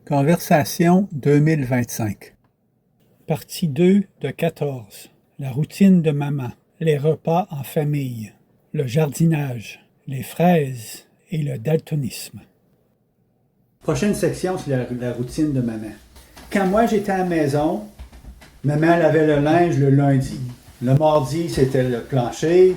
Conversation 2025. Partie 2 de 14. La routine de maman. Les repas en famille. Le jardinage. Les fraises et le daltonisme. Prochaine section, c'est la routine de maman. Quand moi j'étais à la maison, maman lavait le linge le lundi. Le mardi, c'était le plancher.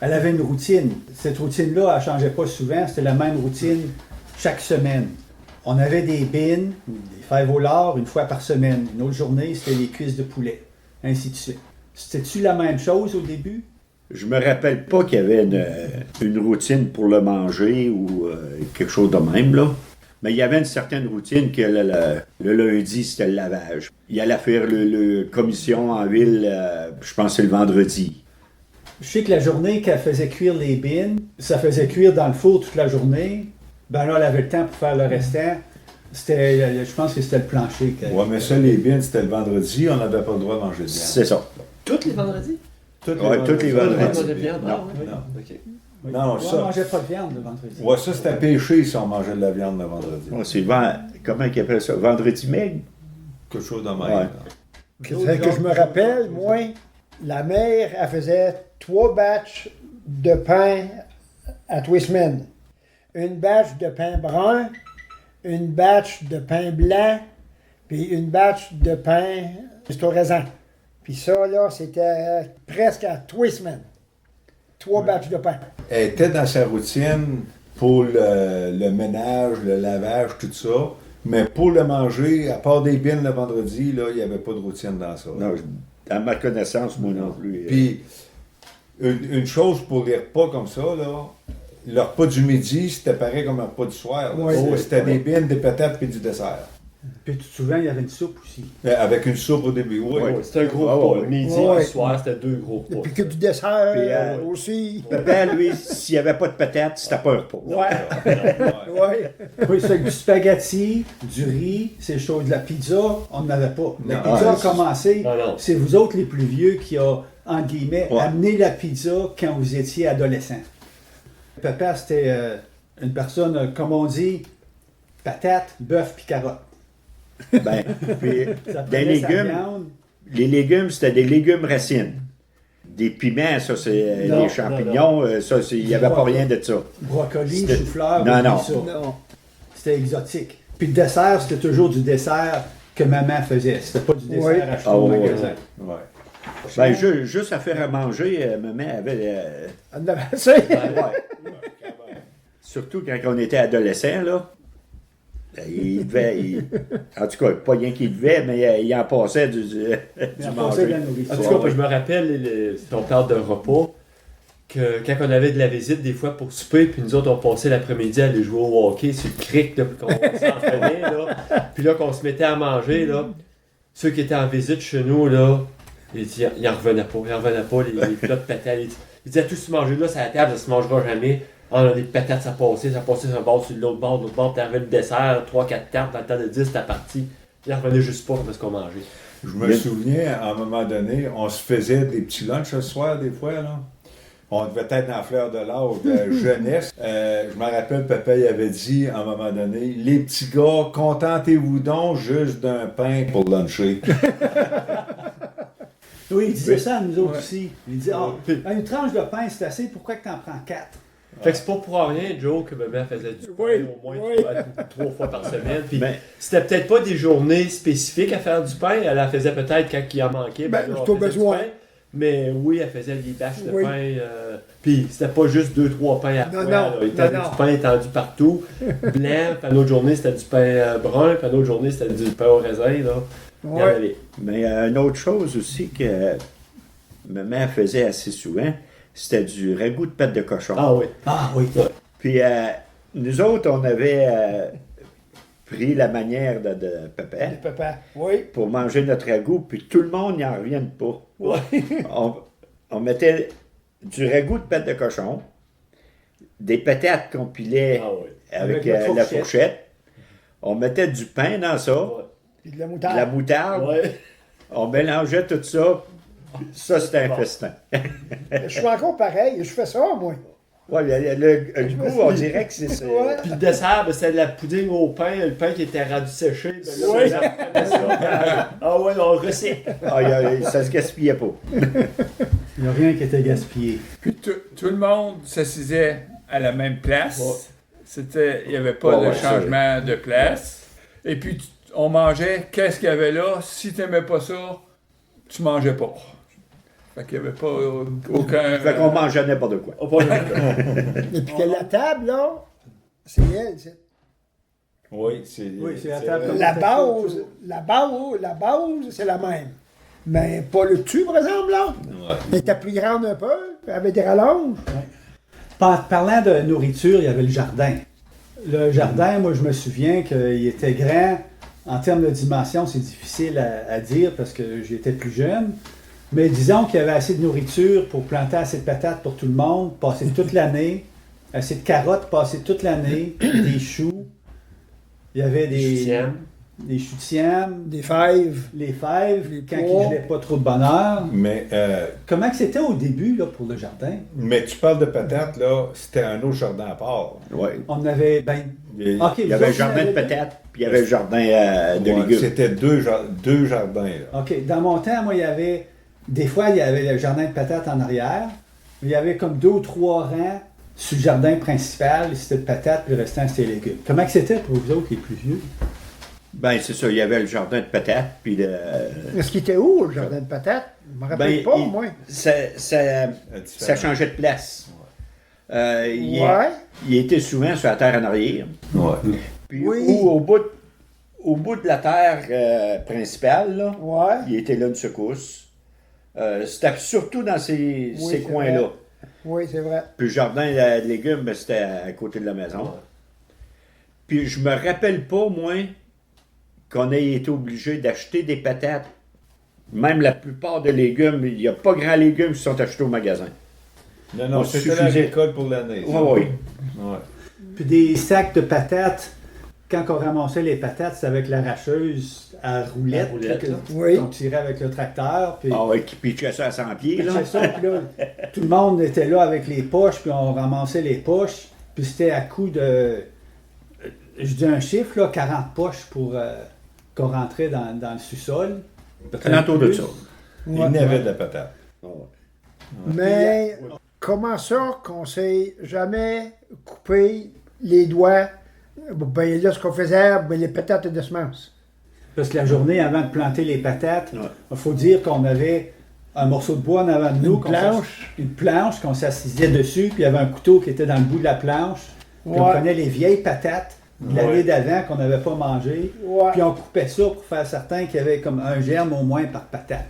Elle avait une routine. Cette routine-là, elle ne changeait pas souvent. C'était la même routine chaque semaine. On avait des bines, des fèves au lard, une fois par semaine. Une autre journée, c'était les cuisses de poulet, ainsi de suite. C'était-tu la même chose au début? Je me rappelle pas qu'il y avait une routine pour le manger ou quelque chose de même, là. Mais il y avait une certaine routine que le lundi, c'était le lavage. Il allait faire le commission en ville, je pense que c'est le vendredi. Je sais que la journée qu'elle faisait cuire les bines, ça faisait cuire dans le four toute la journée. Ben là, elle avait le temps pour faire le restant. Je pense que c'était le plancher. Oui, mais ça, les bines, c'était le vendredi, on n'avait pas le droit de manger de viande. C'est ça. Tous les vendredis? Tous les vendredis. Pas de viande? Non, oui. non. OK. Non, On ne ça. mangeait pas de viande le vendredi. Ouais, ça, c'était péché si on mangeait de la viande le vendredi. Ouais, c'est comment ils appellent ça? Vendredi maigre? Quelque chose de même. Ouais. là. C'est que je me rappelle, moi, la mère, elle faisait 3 batchs de pain à tous les semaines. Une batch de pain brun, une batch de pain blanc, puis une batch de pain au raisin. Puis ça, là, c'était presque à tous les semaines. 3 batchs de pain. Elle était dans sa routine pour le ménage, le lavage, tout ça. Mais pour le manger, à part des bines le vendredi, là, il n'y avait pas de routine dans ça. Non, à ma connaissance, moi non plus. Puis, une chose pour les repas comme ça, là, le repas du midi, c'était pareil comme un repas du soir. Là. Oui. C'était des bines, des patates puis du dessert. Puis souvent, il y avait une soupe aussi. Avec une soupe au début, oui. Oui. C'était un gros Ah, repas. ouais. Midi Ouais. et soir, c'était 2 gros Et repas. puis que du dessert Puis, aussi. Papa, lui, s'il n'y avait pas de patates, c'était pas un repas. Ouais. Ouais. Oui, c'est du spaghetti, du riz, c'est chaud. De la pizza, on n'en avait pas. La Non. pizza a Ouais. commencé, Non. c'est vous autres les plus vieux qui a, entre guillemets, Ouais. amené la pizza quand vous étiez adolescent. Papa, c'était une personne, comme on dit, patate, bœuf puis carotte. Ben, puis, Ça des prenait sa légumes, viande. les légumes, c'était des légumes racines. Des piments, ça, c'est Non, des champignons, ça, il n'y avait pas rien de ça. Brocoli, C'était- chou-fleur, Non, oublie non. ça. Non. C'était exotique. Puis le dessert, c'était toujours du dessert que maman faisait. C'était pas du dessert Oui. acheté Ah, au ouais, magasin. Ouais. Ben, juste à faire à manger, maman avait... On en avait assez. ouais. Surtout quand on était adolescent, là. Il devait... en tout cas, pas rien qu'il devait, mais il en passait du Il en passait de la manger. nourriture. En tout cas, je me rappelle, si on parle d'un repas, que quand on avait de la visite, des fois pour souper, puis nous autres, on passait l'après-midi à aller jouer au hockey sur le crick, là, puis qu'on s'entraînait, là. Puis là, qu'on se mettait à manger, là. Ceux qui étaient en visite chez nous, là, ils en revenaient pas, les plats de patates. Ils disaient, tout se manger là, sur la table, ça se mangera jamais. Ah, on a des patates, ça passait sur un bord, sur l'autre bord, t'avais le dessert, 3-4 cartes, dans le temps de 10, c'était parti. Ils en revenaient juste pas comme ce qu'on mangeait. Je me souviens, à un moment donné, on se faisait des petits lunchs ce soir, des fois, là. On devait être dans la fleur de l'âge de jeunesse. Je me rappelle, papa il avait dit, à un moment donné, « Les petits gars, contentez-vous donc juste d'un pain pour luncher. Oui, il disait ça à nous autres aussi. Il disait, une tranche de pain, c'est assez, pourquoi que t'en prends 4? Fait que c'est pas pour rien, Joe, que maman faisait du pain Oui, au moins oui. 3 fois par semaine. Puis Ben, c'était peut-être pas des journées spécifiques à faire du pain. Elle en faisait peut-être quand il en manquait. Ben, là, c'est elle au faisait du besoin. pain. Mais oui, elle faisait des bâches de Oui. pain. Puis c'était pas juste 2-3 pains à la Non, fois. non, là. Il y avait non. du pain étendu partout. Blanc, puis une autre journée, c'était du pain brun. Puis une autre journée, c'était du pain au raisin. Là. Il y en Ouais. avait. mais une autre chose aussi que maman faisait assez souvent, c'était du ragoût de pâte de cochon. Ah oui. Ah oui. Puis nous autres, on avait pris la manière de papa Les papas. Oui. pour manger notre ragoût, puis tout le monde n'y en revienne pas. Ouais. On mettait du ragoût de pâte de cochon, des patates qu'on pilait Ah oui. avec, Avec la la fourchette. fourchette. On mettais du pain dans ça, Ouais. Puis de la de moutarde. la moutarde. Ouais. On mélangeait tout ça. Ça, c'était un Bon. festin. Je suis encore pareil. Je fais ça, moi. Ouais, le goût, on dirait que c'est... Ouais. Puis le dessert, ben, c'était de la pouding au pain, le pain qui était rendu séché. Ben là, Ouais. ça reprenait ça. Ah ouais, on recette. Ça se gaspillait pas. Il n'y a rien qui était gaspillé. Puis tout le monde s'assisait à la même place. Ouais. Il n'y avait pas de Ouais, ça, changement de place. Et puis, on mangeait qu'est-ce qu'il y avait là. Si tu n'aimais pas ça, tu mangeais pas. Fait qu'il n'y avait pas aucun... Fait qu'on mangeait n'importe quoi. On parle Et puis que la table, là, c'est elle. Oui, c'est la table. La base, c'est la même. Mais pas le dessus, par exemple, là. Ouais. Elle était plus grande un peu, avec des rallonges. Parlant de nourriture, il y avait le jardin. Le jardin, moi, je me souviens qu'il était grand. En termes de dimension, c'est difficile à dire parce que j'étais plus jeune. Mais disons qu'il y avait assez de nourriture pour planter assez de patates pour tout le monde, passer toute l'année. Assez de carottes, passer toute l'année. Des choux. Il y avait des choux de siam, Des fèves. les fèves, Les quand il pois. ne gelait pas trop de bonheur. Mais, Comment que c'était au début là, pour le jardin? mais tu parles de patates, là, c'était un autre jardin à part. Ouais. On avait, Et- OK, Il y avait le jardin de patates, puis il y avait le jardin de Ouais, légumes. c'était deux jardins. Là. OK. Dans mon temps, moi, il y avait... Des fois, il y avait le jardin de patates en arrière. Il y avait comme 2 ou 3 rangs sur le jardin principal. C'était de patates, puis le restant, c'était légumes. Comment que c'était pour vous autres, les plus vieux? Ben, c'est ça. Il y avait le jardin de patates, puis le... Est-ce qu'il était où, le jardin de patates? Je me rappelle pas, moi. Ça changeait de place. Il Ouais. était souvent sur la terre en arrière. Ouais. Puis Oui. ou au bout de la terre principale, là, Ouais. il était là une secousse. C'était surtout dans ces c'est coins-là. vrai. Oui, c'est vrai. Puis le jardin de légumes, ben, c'était à côté de la maison. Puis je me rappelle pas, moi, qu'on ait été obligé d'acheter des patates. Même la plupart des légumes, il n'y a pas grand légumes qui sont achetés au magasin. Non, non, On c'était suffisait- la récolte pour l'année. ça. Oui, oui. Ouais. Puis des sacs de patates. Quand on ramassait les patates, c'était avec l'arracheuse à roulette. À roulette, que- là. Oui. On tirait avec le tracteur. Puis Ah ouais, qui pitchait ça à 100 pieds, là. c'est ça, puis là, tout le monde était là avec les poches, puis on ramassait les poches. Puis c'était à coup de... Je dis un chiffre, là, 40 poches pour qu'on rentrait dans le sous-sol. Alentour de ça. Il Ouais. y avait de la patate. Ah ouais. Mais comment ça qu'on s'est jamais coupé les doigts? Ben là, ce qu'on faisait, ben, les patates de semences. Parce que la journée avant de planter les patates, il Ouais. faut dire qu'on avait un morceau de bois en avant de nous. Une planche. Une planche qu'on s'assisait dessus, puis il y avait un couteau qui était dans le bout de la planche. Puis on Ouais. prenait les vieilles patates de l'année d'avant qu'on n'avait pas mangées. Ouais. Puis on coupait ça pour faire certain qu'il y avait comme un germe au moins par patate.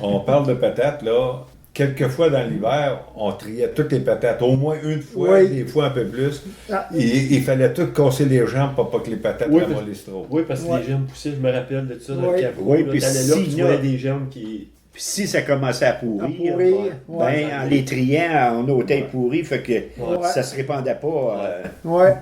On parle de patates, là. Quelquefois dans l'hiver, on triait toutes les patates, au moins une fois, Oui. des fois un peu plus. Ah. Il fallait tout casser les jambes pour pas que les patates Oui, ramollissent trop. Oui, parce que Ouais. les germes poussaient, je me rappelle de ça dans Oui. le caveau. Oui, là, puis t'allais là, si tu là- voyais des germes qui... Puis si ça commençait à pourrir, À pourrir, ouais. ben, en les triant, on ôtait pourri, fait que Ouais. ça se répandait pas. Ouais.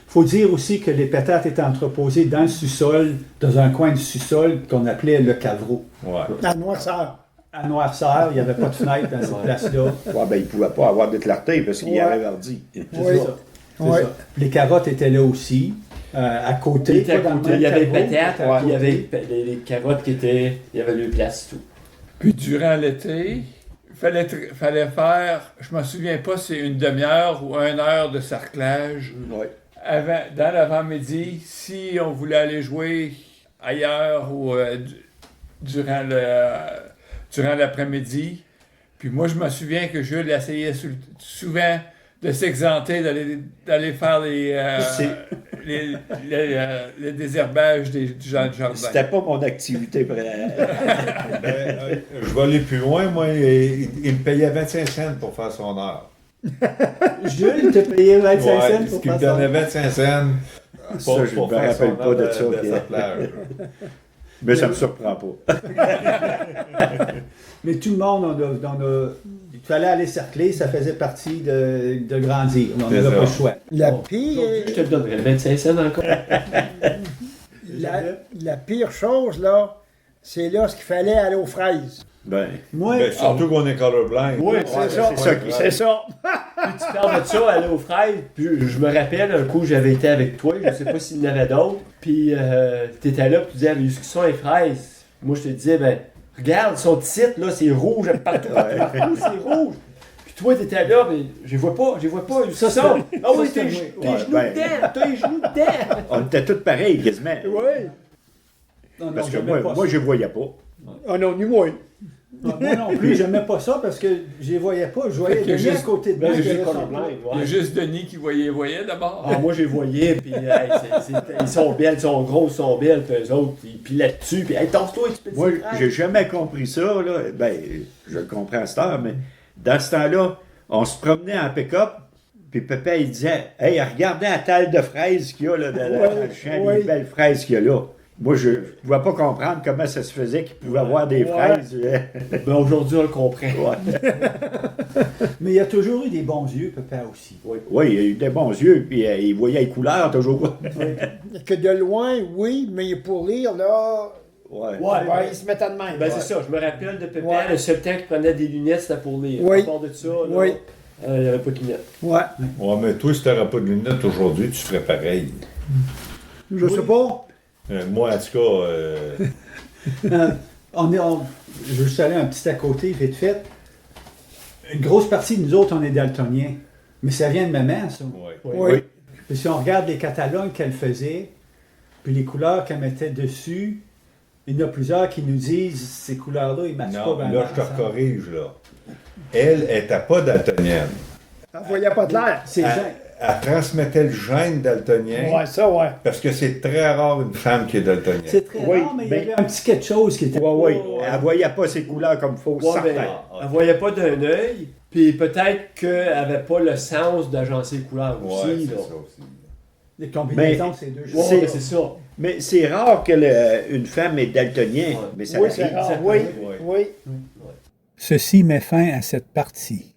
faut dire aussi que les patates étaient entreposées dans le sous-sol, dans un coin du sous-sol qu'on appelait le cavreau. Ouais. La noirceur. À noirceur, il n'y avait pas de fenêtre dans cette place-là. Ouais, ben, il pouvait pas avoir de clarté parce qu'il y Ouais. avait verdi. C'est Oui. ça. C'est Ouais. ça. Les carottes étaient là aussi, à côté. Il était à pas dans le côté, même il y avait les caveau, patates, mais à puis il y avait côté. les carottes qui étaient... Il y avait le place tout. Puis durant l'été, il fallait faire, je me souviens pas si c'est une demi-heure ou 1 heure de cerclage. Ouais. Dans l'avant-midi, si on voulait aller jouer ailleurs ou durant l'après-midi. Puis moi, je me souviens que Jules essayait souvent de s'exenter, d'aller faire les désherbages du jardin. C'était pas mon activité. Je vais aller plus loin, moi, il me payait 25 cents pour faire son heure. Jules te payait 25 cents Ouais, pour il me faire donnait ça. 25 cents pour, Ça, je pour me faire rappelle son pas heure de ça, de puis- sa plage. Mais ça me surprend pas. Mais tout le monde, il fallait aller cercler, ça faisait partie de grandir. On C'est n'avait ça. pas le choix. La Aujourd'hui, pire, je te le donnerais 25 cents encore. la pire chose, là, c'est là ce qu'il fallait aller aux fraises. Ben, Moi, Ben, surtout qu'on est colorblind. Oui, C'est ça. C'est ça. Puis tu parles de ça, aller aux fraises. Puis je me rappelle un coup, j'avais été avec toi, je sais pas s'il y en avait d'autres. Puis t'étais là, puis tu disais, mais où sont les fraises? Moi, je te disais, ben, regarde, son titre, là, c'est rouge, partout, c'est rouge. Puis toi, t'étais là, mais je les vois pas, où Ça, sont? c'est- Ah oui, ça, t'es c'est tes moi. genoux Ouais, dedans, t'as les genoux dedans. on était tous pareils, quasiment. Oui. non, Parce que j'aimais moi, pas je ne voyais pas. Ah non, ni moi. ça. Moi non plus, j'aimais pas ça parce que je les voyais pas. Je voyais Fait que Denis à juste- côté de Ben, moi. j'ai je juste les colorblind, Il y a ouais. juste Denis qui voyait d'abord. Ah, moi, je les voyais, puis hey, ils sont belles, ils sont grosses, ils sont belles, puis eux autres, puis là-dessus, puis hey, tasse-toi, tu peux Moi, j'ai jamais compris ça, là. Ben, je le comprends à cette heure, mais dans ce temps-là, on se promenait en pick-up, puis papa, il disait, hey, regardez la taille de fraises qu'il y a là, dans le champ, les belles fraises qu'il y a là. Moi, je ne pouvais pas comprendre comment ça se faisait qu'il pouvait avoir des fraises. Ben, aujourd'hui, on le comprend. Ouais. Mais il y a toujours eu des bons yeux, papa aussi. Oui, il a eu des bons yeux, puis il voyait les couleurs toujours. Que de loin, oui, mais pour lire, là, Ouais. ouais, ils se mettent à de même. Ben, c'est ça, je me rappelle de Pépé, Ouais. le seul temps qu'il prenait des lunettes, c'était pour lire. Oui. À part de ça, là, Oui. il n'y avait pas de lunettes. Ouais. Ouais, mais toi, si tu n'aurais pas de lunettes aujourd'hui, tu ferais pareil. Je sais pas. Moi, en tout cas, Je veux juste aller un petit à côté, vite fait. Une grosse partie de nous autres, on est daltoniens. Mais ça vient de maman, ça. ouais. Oui. Puis si on regarde les catalogues qu'elle faisait, puis les couleurs qu'elle mettait dessus, il y en a plusieurs qui nous disent ces couleurs-là, ils ne matchent Non, pas bien. là, je te corrige, là. Elle n'était pas daltonienne. Elle voyait pas de l'air. C'est Elle transmettait le gène daltonien, Ouais, ça, ouais. parce que c'est très rare une femme qui est daltonienne. c'est très Oui, rare, mais il y mais- avait un petit quelque chose qui était Oui, pas- oui. Elle ne voyait pas ses couleurs comme il faut, Ouais, certain. mais elle voyait pas d'un œil, puis peut-être qu'elle n'avait pas le sens d'agencer les couleurs Ouais, aussi. c'est là. ça aussi. Les combinaisons, c'est deux Ouais, choses. mais c'est ça. Mais c'est rare qu'une femme est daltonienne, Ouais. mais ça Oui, arrive. c'est rare. ça Oui, peut, oui. Ceci met fin à cette partie.